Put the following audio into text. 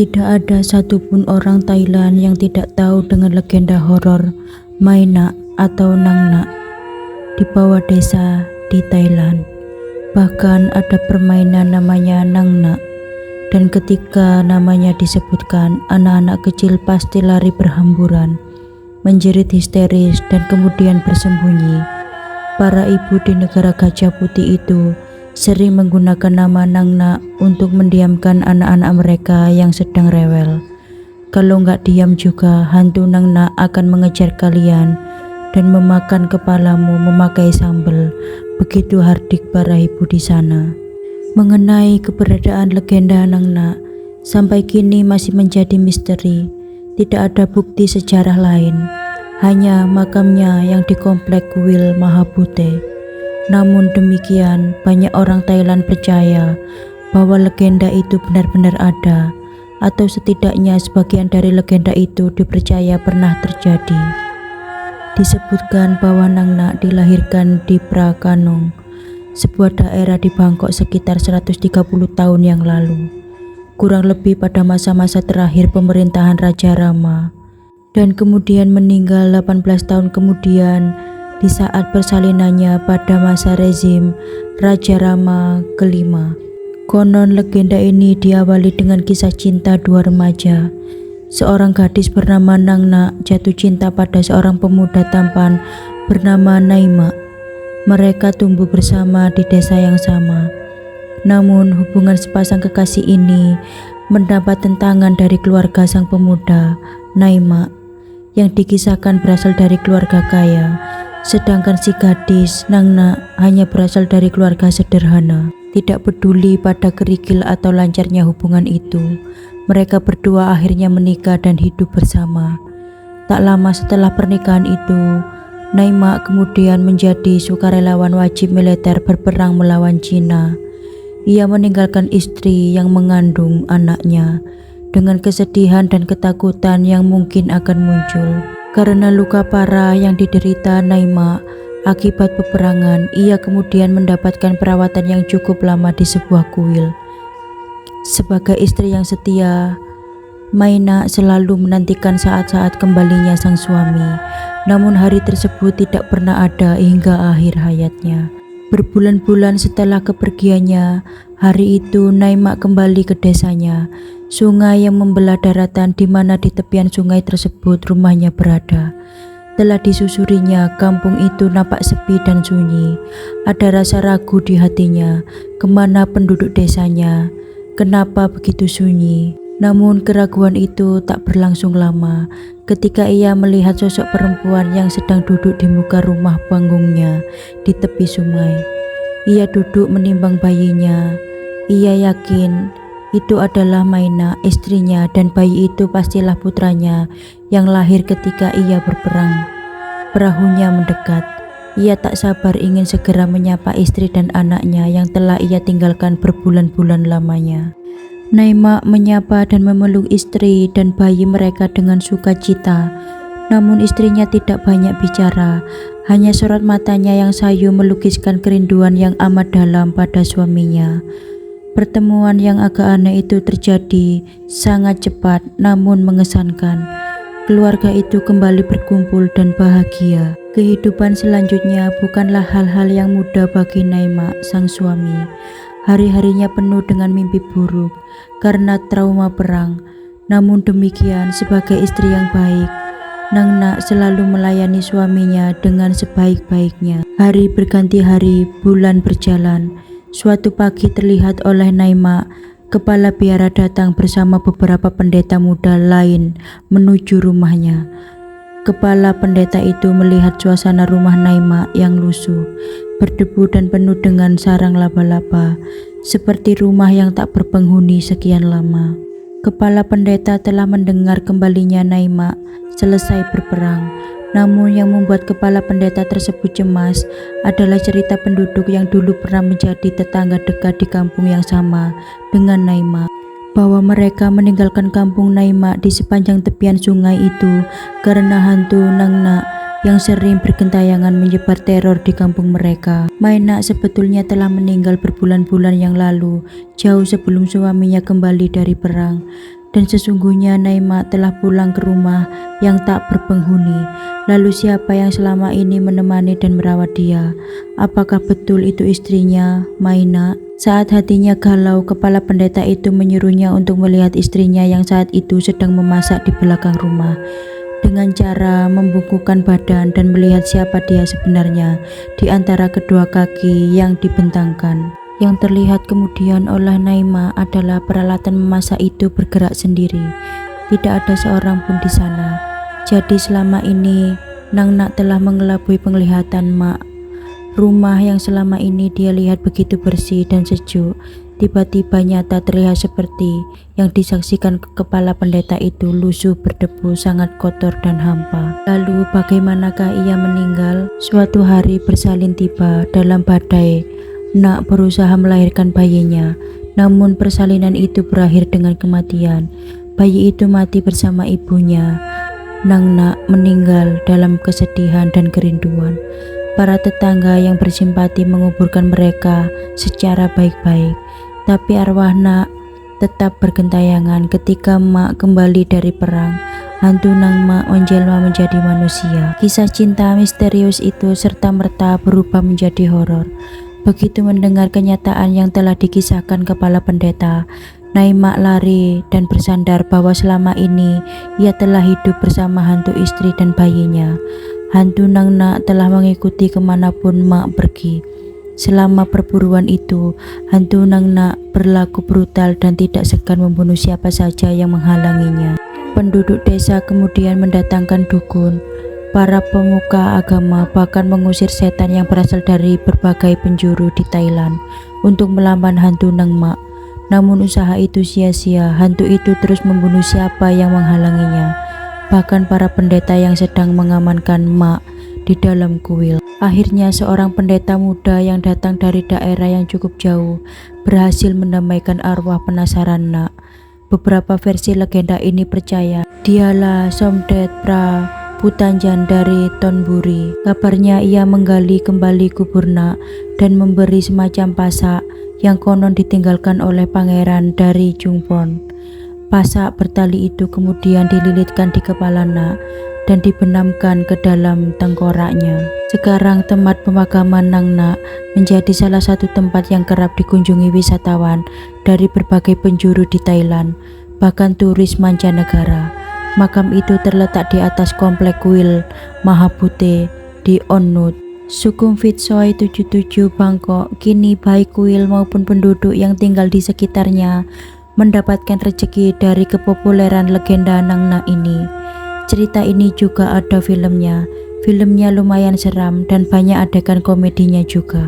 Tidak ada satupun orang Thailand yang tidak tahu dengan legenda horor Mai Nak atau Nang Nak di bawah desa di Thailand. Bahkan ada permainan namanya Nang Nak, dan ketika namanya disebutkan, anak-anak kecil pasti lari berhamburan, menjerit histeris dan kemudian bersembunyi. Para ibu di negara gajah putih itu sering menggunakan nama Nang Nak untuk mendiamkan anak-anak mereka yang sedang rewel. Kalau nggak diam juga, hantu Nang Nak akan mengejar kalian dan memakan kepalamu memakai sambal. Begitu hardik para ibu di sana. Mengenai keberadaan legenda Nang Nak, sampai kini masih menjadi misteri. Tidak ada bukti sejarah lain, hanya makamnya yang di komplek Kuil Mahabute. Namun demikian, banyak orang Thailand percaya bahwa legenda itu benar-benar ada, atau setidaknya sebagian dari legenda itu dipercaya pernah terjadi. Disebutkan bahwa Nang Nak dilahirkan di Prakanong, sebuah daerah di Bangkok sekitar 130 tahun yang lalu, kurang lebih pada masa-masa terakhir pemerintahan Raja Rama, dan kemudian meninggal 18 tahun kemudian di saat persalinannya pada masa rezim Raja Rama kelima. Konon legenda ini diawali dengan kisah cinta dua remaja. Seorang gadis bernama Nang Nak jatuh cinta pada seorang pemuda tampan bernama Naima. Mereka tumbuh bersama di desa yang sama. Namun hubungan sepasang kekasih ini mendapat tentangan dari keluarga sang pemuda, Naima, yang dikisahkan berasal dari keluarga kaya. Sedangkan si gadis, Nang Nak, hanya berasal dari keluarga sederhana. Tidak peduli pada kerikil atau lancarnya hubungan itu, mereka berdua akhirnya menikah dan hidup bersama. Tak lama setelah pernikahan itu, Naima kemudian menjadi sukarelawan wajib militer berperang melawan Cina. Ia meninggalkan istri yang mengandung anaknya dengan kesedihan dan ketakutan yang mungkin akan muncul. Karena luka parah yang diderita Naima akibat peperangan, ia kemudian mendapatkan perawatan yang cukup lama di sebuah kuil. Sebagai istri yang setia, Mai Nak selalu menantikan saat-saat kembalinya sang suami. Namun hari tersebut tidak pernah ada hingga akhir hayatnya. Berbulan-bulan setelah kepergiannya, hari itu Naima kembali ke desanya. Sungai yang membelah daratan di mana di tepian sungai tersebut rumahnya berada. Telah disusurinya, kampung itu nampak sepi dan sunyi. Ada rasa ragu di hatinya, kemana penduduk desanya, kenapa begitu sunyi. Namun keraguan itu tak berlangsung lama ketika ia melihat sosok perempuan yang sedang duduk di muka rumah panggungnya di tepi sungai. Ia duduk menimbang bayinya. Ia yakin itu adalah Mai Nak, istrinya, dan bayi itu pastilah putranya yang lahir ketika ia berperang. Perahunya mendekat. Ia tak sabar ingin segera menyapa istri dan anaknya yang telah ia tinggalkan berbulan-bulan lamanya. Naima menyapa dan memeluk istri dan bayi mereka dengan sukacita. Namun istrinya tidak banyak bicara, hanya sorot matanya yang sayu melukiskan kerinduan yang amat dalam pada suaminya. Pertemuan yang agak aneh itu terjadi sangat cepat namun mengesankan. Keluarga itu kembali berkumpul dan bahagia. Kehidupan selanjutnya bukanlah hal-hal yang mudah bagi Naima, sang suami. Hari-harinya penuh dengan mimpi buruk karena trauma perang. Namun demikian, sebagai istri yang baik, Nang Nak selalu melayani suaminya dengan sebaik-baiknya. Hari berganti hari, bulan berjalan. Suatu pagi terlihat oleh Naima, kepala biara datang bersama beberapa pendeta muda lain menuju rumahnya. Kepala pendeta itu melihat suasana rumah Naima yang lusuh, berdebu dan penuh dengan sarang laba-laba, seperti rumah yang tak berpenghuni sekian lama. Kepala pendeta telah mendengar kembalinya Naima selesai berperang. Namun yang membuat kepala pendeta tersebut cemas adalah cerita penduduk yang dulu pernah menjadi tetangga dekat di kampung yang sama dengan Naima, bahwa mereka meninggalkan kampung Naima di sepanjang tepian sungai itu karena hantu Nang Nak yang sering bergentayangan menyebar teror di kampung mereka. Mai Nak sebetulnya telah meninggal berbulan-bulan yang lalu, jauh sebelum suaminya kembali dari perang. Dan sesungguhnya Naima telah pulang ke rumah yang tak berpenghuni. Lalu siapa yang selama ini menemani dan merawat dia? Apakah betul itu istrinya, Maina? Saat hatinya galau, kepala pendeta itu menyuruhnya untuk melihat istrinya yang saat itu sedang memasak di belakang rumah. Dengan cara membungkukkan badan dan melihat siapa dia sebenarnya di antara kedua kaki yang dibentangkan. Yang terlihat kemudian oleh Naima adalah peralatan memasak itu bergerak sendiri. Tidak ada seorang pun di sana. Jadi selama ini Nang Nak telah mengelabui penglihatan Mak. Rumah yang selama ini dia lihat begitu bersih dan sejuk, tiba-tiba nyata terlihat seperti yang disaksikan kepala pendeta itu lusuh, berdebu, sangat kotor dan hampa. Lalu bagaimanakah ia meninggal? Suatu hari bersalin tiba dalam badai. Nak berusaha melahirkan bayinya, namun persalinan itu berakhir dengan kematian. Bayi itu mati bersama ibunya. Nang Nak meninggal dalam kesedihan dan kerinduan. Para tetangga yang bersimpati menguburkan mereka secara baik-baik, tapi arwah Nak tetap bergentayangan ketika Mak kembali dari perang. Hantu Nang Mak menjelma menjadi manusia. Kisah cinta misterius itu serta-merta berubah menjadi horor. Begitu mendengar kenyataan yang telah dikisahkan kepala pendeta, Naima lari dan bersandar bahwa selama ini ia telah hidup bersama hantu istri dan bayinya. Hantu Nang Nak telah mengikuti kemanapun Mak pergi. Selama perburuan itu, hantu Nang Nak berlaku brutal dan tidak segan membunuh siapa saja yang menghalanginya. Penduduk desa kemudian mendatangkan dukun, para pemuka agama, bahkan mengusir setan yang berasal dari berbagai penjuru di Thailand untuk melawan hantu Nang Mak. Namun usaha itu sia-sia, hantu itu terus membunuh siapa yang menghalanginya, bahkan para pendeta yang sedang mengamankan Mak di dalam kuil. Akhirnya seorang pendeta muda yang datang dari daerah yang cukup jauh berhasil mendamaikan arwah penasaran Nak. Beberapa versi legenda ini percaya dialah Somdet Pra Putanjan dari Thonburi. Kabarnya ia menggali kembali kubur Nak dan memberi semacam pasak yang konon ditinggalkan oleh pangeran dari Jungpon. Pasak bertali itu kemudian dililitkan di kepala Nak dan dibenamkan ke dalam tengkoraknya. Sekarang tempat pemakaman Nang Nak menjadi salah satu tempat yang kerap dikunjungi wisatawan dari berbagai penjuru di Thailand, bahkan turis mancanegara. Makam itu terletak di atas komplek kuil Mahabute di Onnut, Sukhumvit Soi 77, Bangkok. Kini baik kuil maupun penduduk yang tinggal di sekitarnya mendapatkan rezeki dari kepopuleran legenda Nang Nak ini. Cerita ini juga ada filmnya. Filmnya lumayan seram dan banyak adegan komedinya juga.